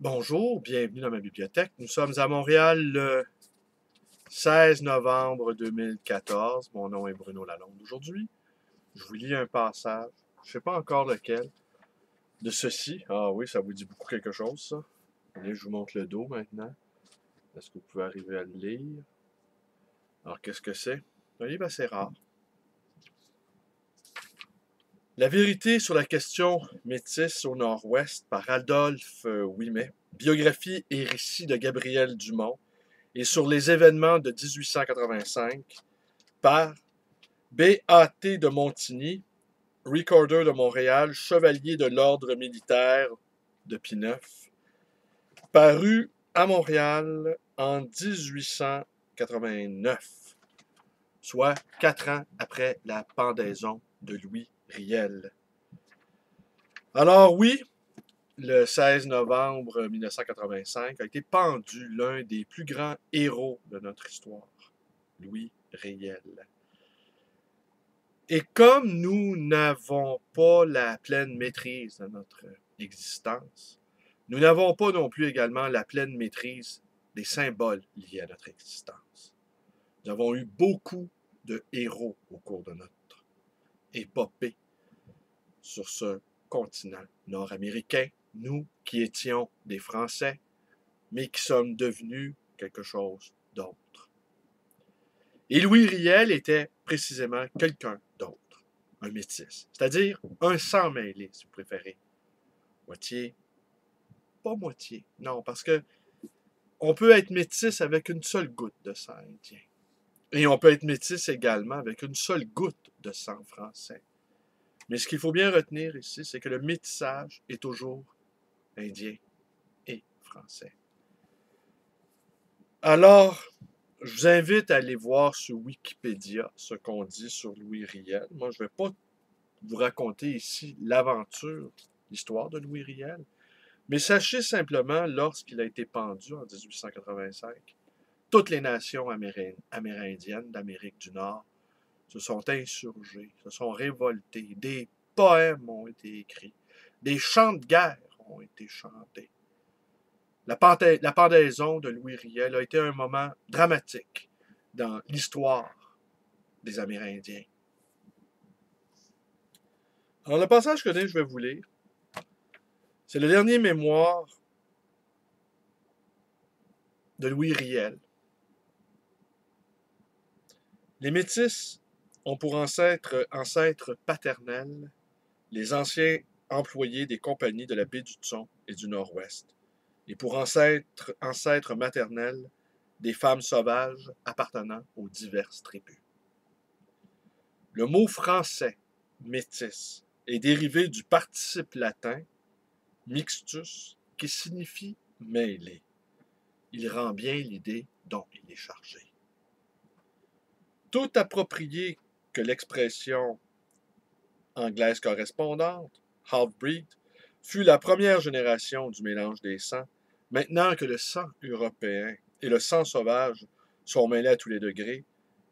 Bonjour, bienvenue dans ma bibliothèque. Nous sommes à Montréal le 16 novembre 2014. Mon nom est Bruno Lalonde. Aujourd'hui, je vous lis un passage, je ne sais pas encore lequel, de ceci. Ah oui, ça vous dit beaucoup quelque chose, ça. Allez, je vous montre le dos maintenant. Est-ce que vous pouvez arriver à le lire? Alors, qu'est-ce que c'est? Un livre assez rare. La vérité sur la question métisse au Nord-Ouest par Adolphe Ouimet. Biographie et récit de Gabriel Dumont. Et sur les événements de 1885 par B.A.T. de Montigny, recorder de Montréal, chevalier de l'ordre militaire de Pineuf, paru à Montréal en 1889, soit 4 ans après la pendaison de Louis Riel. Alors oui, le 16 novembre 1985 a été pendu l'un des plus grands héros de notre histoire, Louis Riel. Et comme nous n'avons pas la pleine maîtrise de notre existence, nous n'avons pas non plus également la pleine maîtrise des symboles liés à notre existence. Nous avons eu beaucoup de héros au cours de notre épopée sur ce continent nord-américain, nous qui étions des Français, mais qui sommes devenus quelque chose d'autre. Et Louis Riel était précisément quelqu'un d'autre, un métis, c'est-à-dire un sang mêlé, si vous préférez. Moitié, pas moitié, non, parce que on peut être métis avec une seule goutte de sang indien. Et on peut être métis également avec une seule goutte de sang français. Mais ce qu'il faut bien retenir ici, c'est que le métissage est toujours indien et français. Alors, je vous invite à aller voir sur Wikipédia ce qu'on dit sur Louis Riel. Moi, je ne vais pas vous raconter ici l'aventure, l'histoire de Louis Riel, mais sachez simplement, lorsqu'il a été pendu en 1885, toutes les nations amérindiennes d'Amérique du Nord se sont insurgées, se sont révoltées, des poèmes ont été écrits, des chants de guerre ont été chantés. La pendaison de Louis Riel a été un moment dramatique dans l'histoire des Amérindiens. Alors, le passage que je vais vous lire, c'est le dernier mémoire de Louis Riel. Les Métis ont pour ancêtre paternel les anciens employés des compagnies de la baie du Thon et du Nord-Ouest, et pour ancêtre maternel des femmes sauvages appartenant aux diverses tribus. Le mot français métis est dérivé du participe latin mixtus qui signifie mêlé. Il rend bien l'idée dont il est chargé. Tout approprié que l'expression anglaise correspondante, half-breed, fut la première génération du mélange des sangs, maintenant que le sang européen et le sang sauvage sont mêlés à tous les degrés,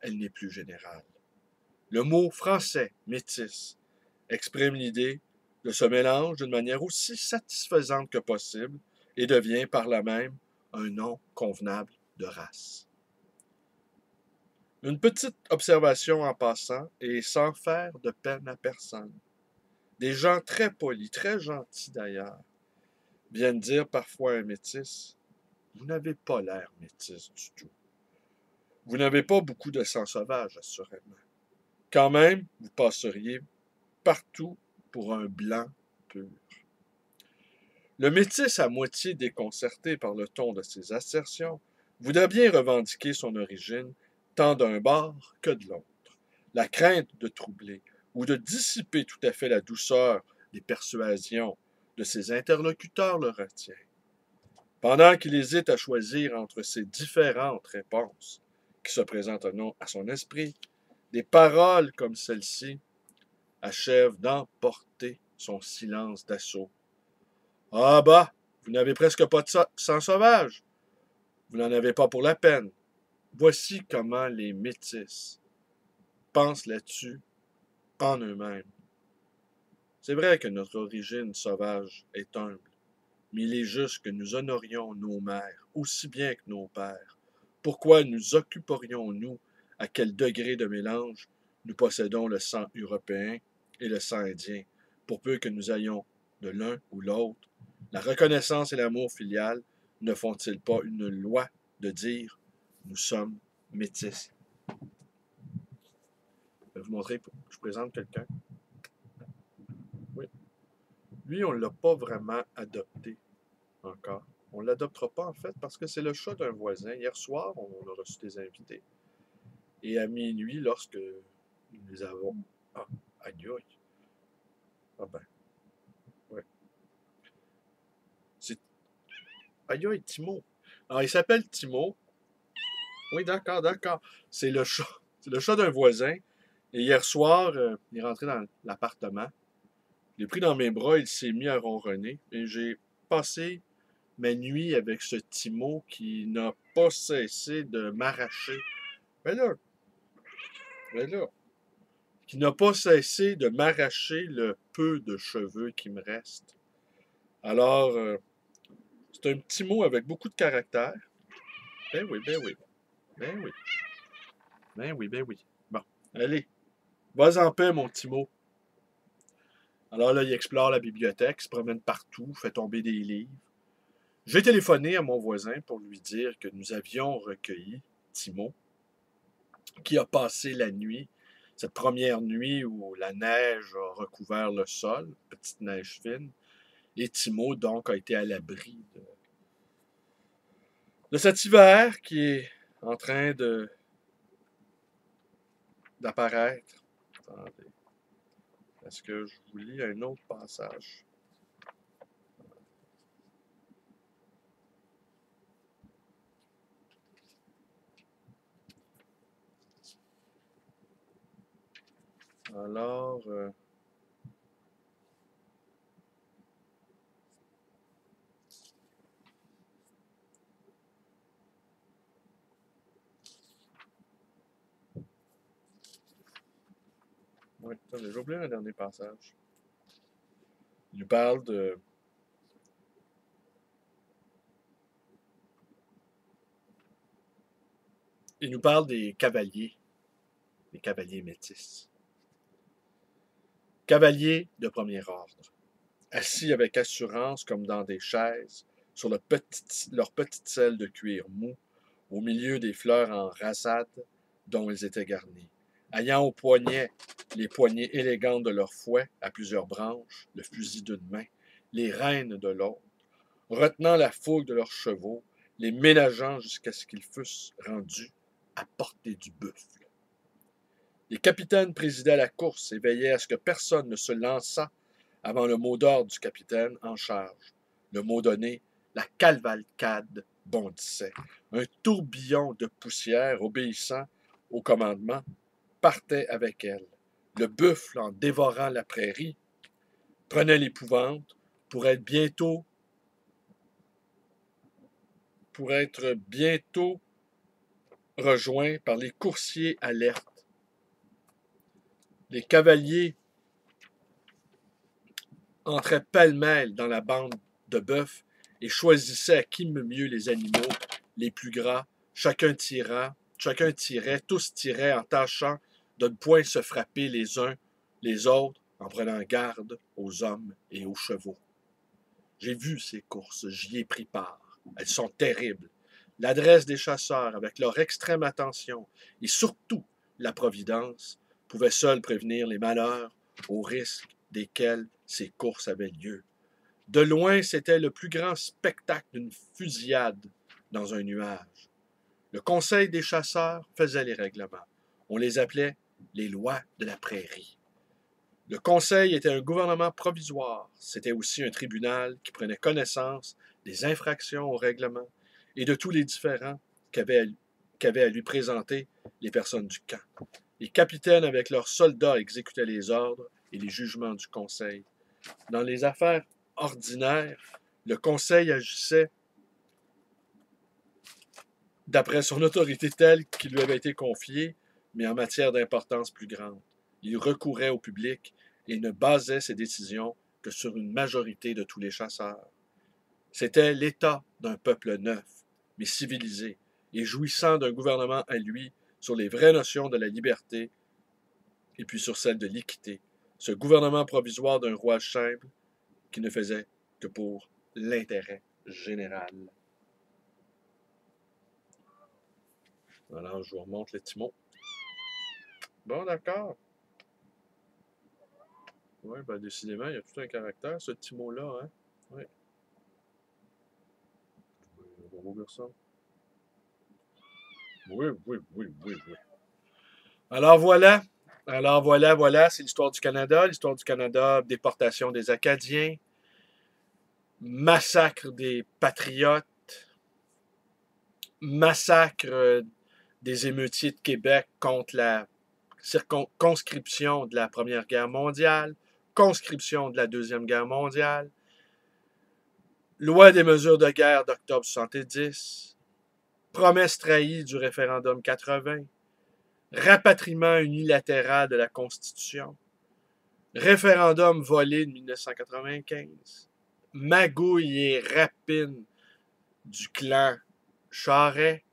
elle n'est plus générale. Le mot français métis exprime l'idée de ce mélange d'une manière aussi satisfaisante que possible et devient par là même un nom convenable de race. Une petite observation en passant et sans faire de peine à personne. Des gens très polis, très gentils d'ailleurs, viennent dire parfois à un métis, vous n'avez pas l'air métis du tout. Vous n'avez pas beaucoup de sang sauvage, assurément. Quand même, vous passeriez partout pour un blanc pur. Le métis, à moitié déconcerté par le ton de ses assertions, voudrait bien revendiquer son origine tant d'un bord que de l'autre. La crainte de troubler ou de dissiper tout à fait la douceur des persuasions de ses interlocuteurs le retient. Pendant qu'il hésite à choisir entre ces différentes réponses qui se présentent à son esprit, des paroles comme celle-ci achèvent d'emporter son silence d'assaut. Ah bah, vous n'avez presque pas de sang sauvage. Vous n'en avez pas pour la peine. Voici comment les métis pensent là-dessus en eux-mêmes. C'est vrai que notre origine sauvage est humble, mais il est juste que nous honorions nos mères aussi bien que nos pères. Pourquoi nous occuperions-nous à quel degré de mélange nous possédons le sang européen et le sang indien, pour peu que nous ayons de l'un ou l'autre? La reconnaissance et l'amour filial ne font-ils pas une loi de dire nous sommes métis? Je vais vous montrer, je présente quelqu'un. Oui. Lui, on ne l'a pas vraiment adopté encore. On ne l'adoptera pas, en fait, parce que c'est le chat d'un voisin. Hier soir, on a reçu des invités. Et à minuit, lorsque nous les avons... Ah, aïe aïe. Ah ben, ouais. C'est... Aïe aïe, Timo. Alors, il s'appelle Timo. Oui, d'accord, d'accord. C'est le chat. C'est le chat d'un voisin. Et hier soir, il est rentré dans l'appartement. Je l'ai pris dans mes bras, il s'est mis à ronronner. Et j'ai passé ma nuit avec ce Timo qui n'a pas cessé de m'arracher. Ben là, ben là, qui n'a pas cessé de m'arracher le peu de cheveux qui me reste. Alors, c'est un petit mot avec beaucoup de caractère. Ben oui, ben oui, ben oui, ben oui, ben oui. Bon, allez, vas en paix, mon petit mot. Alors là, il explore la bibliothèque, se promène partout, fait tomber des livres. J'ai téléphoné à mon voisin pour lui dire que nous avions recueilli Timo, qui a passé la nuit, cette première nuit où la neige a recouvert le sol, petite neige fine, et Timo, donc, a été à l'abri de cet hiver qui est en train d'apparaître. Attendez. Est-ce que je vous lis un autre passage? Alors, oui, attendez, j'ai oublié un dernier passage. Il nous parle de... Il nous parle des cavaliers métis. Cavaliers de premier ordre, assis avec assurance comme dans des chaises, sur leur petite selle de cuir mou, au milieu des fleurs en rasade dont ils étaient garnis, ayant au poignet les poignées élégantes de leurs fouets à plusieurs branches, le fusil d'une main, les rênes de l'autre, retenant la fougue de leurs chevaux, les ménageant jusqu'à ce qu'ils fussent rendus à portée du buffle. Les capitaines présidaient la course et veillaient à ce que personne ne se lançât avant le mot d'ordre du capitaine en charge. Le mot donné, la cavalcade bondissait. Un tourbillon de poussière obéissant au commandement partait avec elle. Le buffle, en dévorant la prairie, prenait l'épouvante pour être bientôt rejoint par les coursiers alertes. Les cavaliers entraient pêle-mêle dans la bande de bœufs et choisissaient à qui mieux les animaux les plus gras. Chacun tirait, tous tiraient en tâchant de ne point se frapper les uns les autres en prenant garde aux hommes et aux chevaux. J'ai vu ces courses, j'y ai pris part. Elles sont terribles. L'adresse des chasseurs, avec leur extrême attention, et surtout la providence, pouvait seule prévenir les malheurs au risque desquels ces courses avaient lieu. De loin, c'était le plus grand spectacle d'une fusillade dans un nuage. Le Conseil des chasseurs faisait les règlements. On les appelait les lois de la prairie. Le Conseil était un gouvernement provisoire. C'était aussi un tribunal qui prenait connaissance des infractions au règlement et de tous les différends qu'avaient à lui présenter les personnes du camp. Les capitaines, avec leurs soldats, exécutaient les ordres et les jugements du Conseil. Dans les affaires ordinaires, le Conseil agissait d'après son autorité telle qui lui avait été confiée, mais en matière d'importance plus grande. Il recourait au public et ne basait ses décisions que sur une majorité de tous les chasseurs. C'était l'état d'un peuple neuf, mais civilisé, et jouissant d'un gouvernement à lui sur les vraies notions de la liberté et puis sur celle de l'équité. Ce gouvernement provisoire d'un roi simple qui ne faisait que pour l'intérêt général. Alors, je vous remonte le petit mot. Bon, d'accord. Oui, ben décidément, il y a tout un caractère, ce petit mot-là, hein? Oui. On va ouvrir ça. Oui, oui, oui, oui, oui. Alors voilà. Alors voilà, c'est l'histoire du Canada. L'histoire du Canada, déportation des Acadiens, massacre des Patriotes, massacre des émeutiers de Québec contre la conscription de la Première Guerre mondiale, conscription de la Deuxième Guerre mondiale, loi des mesures de guerre d'octobre 70, promesse trahie du référendum 80, rapatriement unilatéral de la Constitution, référendum volé de 1995, magouille et rapine du clan Charest,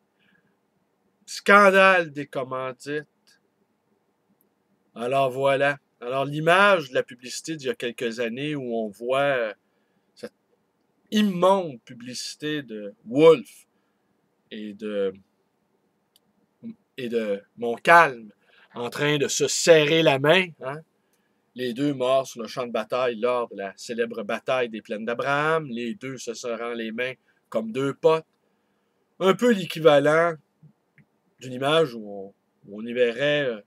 scandale des commandites. Alors voilà. Alors l'image de la publicité d'il y a quelques années où on voit cette immonde publicité de Wolf et de Montcalm en train de se serrer la main, hein? Les deux morts sur le champ de bataille lors de la célèbre bataille des Plaines d'Abraham, les deux se serrant les mains comme deux potes. Un peu l'équivalent d'une image où on y verrait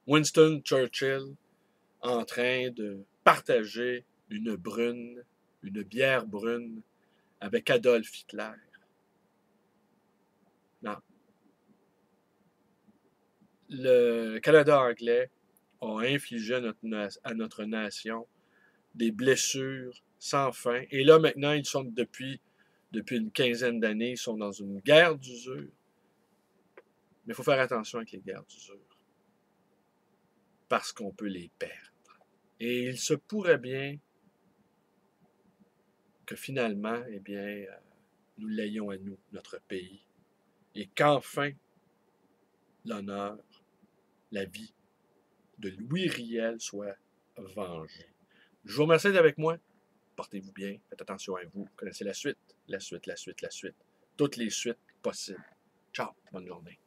Winston Churchill en train de partager une bière brune avec Adolf Hitler. Non. Le Canada anglais a infligé à notre nation des blessures sans fin. Et là, maintenant, ils sont depuis une quinzaine d'années, ils sont dans une guerre d'usure. Mais il faut faire attention avec les guerres d'usure. Parce qu'on peut les perdre. Et il se pourrait bien que finalement, eh bien, nous l'ayons à nous, notre pays. Et qu'enfin, l'honneur, la vie de Louis Riel soit vengée. Je vous remercie d'être avec moi. Portez-vous bien. Faites attention à vous. Connaissez la suite. La suite, la suite, la suite. Toutes les suites possibles. Ciao. Bonne journée.